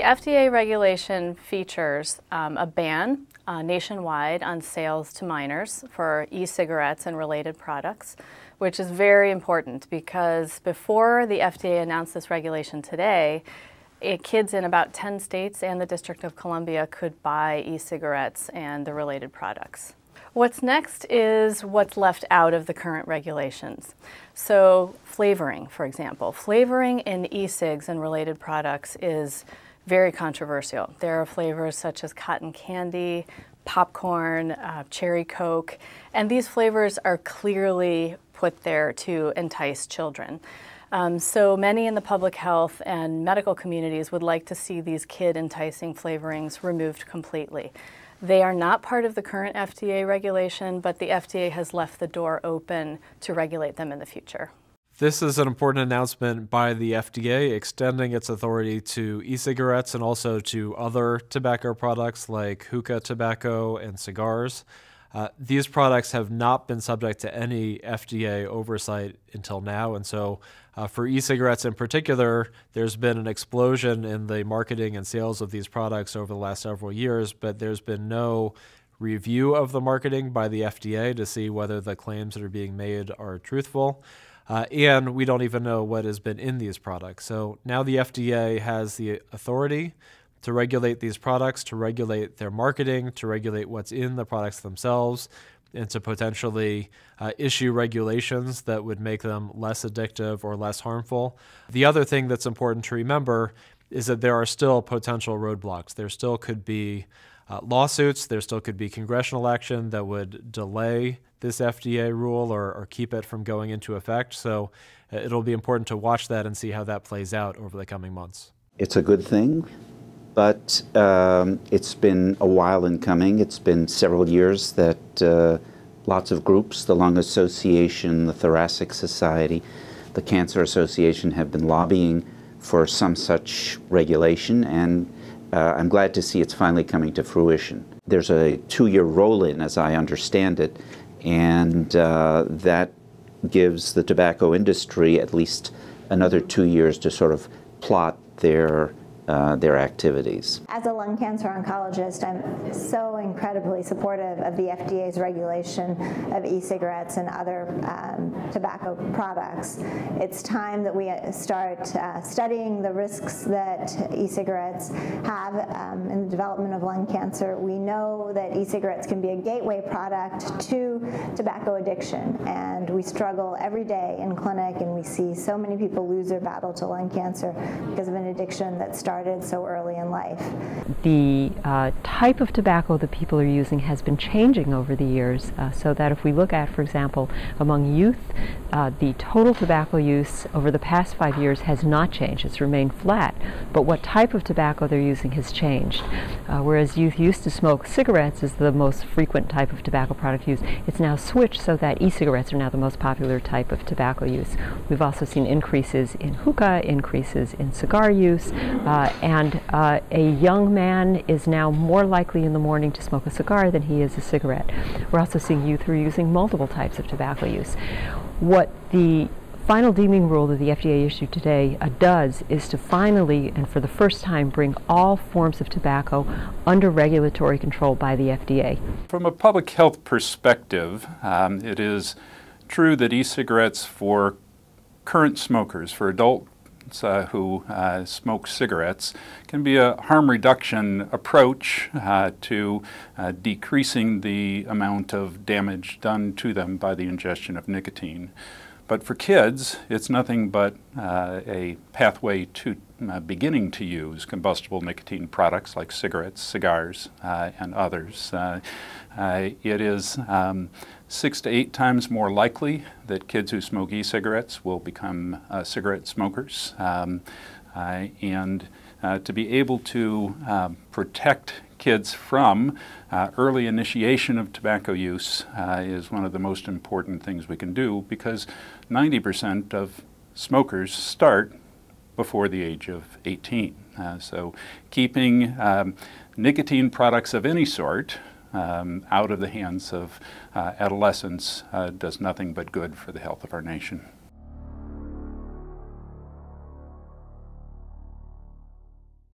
the FDA regulation features a ban nationwide on sales to minors for e-cigarettes and related products, which is very important because before the FDA announced this regulation today, kids in about 10 states and the District of Columbia could buy e-cigarettes and the related products. What's next is what's left out of the current regulations. So flavoring, for example. Flavoring in e-cigs and related products is very controversial. There are flavors such as cotton candy, popcorn, cherry Coke, and these flavors are clearly put there to entice children. So many in the public health and medical communities would like to see these kid-enticing flavorings removed completely. They are not part of the current FDA regulation, but the FDA has left the door open to regulate them in the future. This is an important announcement by the FDA extending its authority to e-cigarettes and also to other tobacco products like hookah tobacco and cigars. These products have not been subject to any FDA oversight until now, and so for e-cigarettes in particular, there's been an explosion in the marketing and sales of these products over the last several years, but there's been no review of the marketing by the FDA to see whether the claims that are being made are truthful. And we don't even know what has been in these products. So now the FDA has the authority to regulate these products, to regulate their marketing, to regulate what's in the products themselves, and to potentially issue regulations that would make them less addictive or less harmful. The other thing that's important to remember is that there are still potential roadblocks. There still could be lawsuits, there still could be congressional action that would delay this FDA rule or keep it from going into effect. So it'll be important to watch that and see how that plays out over the coming months. It's a good thing, but it's been a while in coming. It's been several years that lots of groups, the Lung Association, the Thoracic Society, the Cancer Association have been lobbying for some such regulation, and I'm glad to see it's finally coming to fruition. There's a 2-year roll-in, as I understand it, and that gives the tobacco industry at least another 2 years to sort of plot their activities. As a lung cancer oncologist, I'm so incredibly supportive of the FDA's regulation of e-cigarettes and other tobacco products. It's time that we start studying the risks that e-cigarettes have in the development of lung cancer. We know that e-cigarettes can be a gateway product to tobacco addiction, and we struggle every day in clinic, and we see so many people lose their battle to lung cancer because of an addiction that started so early in life. The type of tobacco that people are using has been changing over the years, so that if we look at, for example, among youth, the total tobacco use over the past 5 years has not changed. It's remained flat, but what type of tobacco they're using has changed. Whereas youth used to smoke cigarettes as the most frequent type of tobacco product use, it's now switched so that e-cigarettes are now the most popular type of tobacco use. We've also seen increases in hookah, increases in cigar use, and a young man is now more likely in the morning to smoke a cigar than he is a cigarette. We're also seeing youth who are using multiple types of tobacco use. What the final deeming rule that the FDA issued today does is to finally and for the first time bring all forms of tobacco under regulatory control by the FDA. From a public health perspective, it is true that e-cigarettes for current smokers, for adults who smoke cigarettes, can be a harm reduction approach to decreasing the amount of damage done to them by the ingestion of nicotine. But for kids, it's nothing but a pathway to beginning to use combustible nicotine products like cigarettes, cigars, and others. It is 6 to 8 times more likely that kids who smoke e-cigarettes will become cigarette smokers. And to be able to protect kids from early initiation of tobacco use is one of the most important things we can do, because 90% of smokers start before the age of 18. So keeping nicotine products of any sort out of the hands of adolescents does nothing but good for the health of our nation.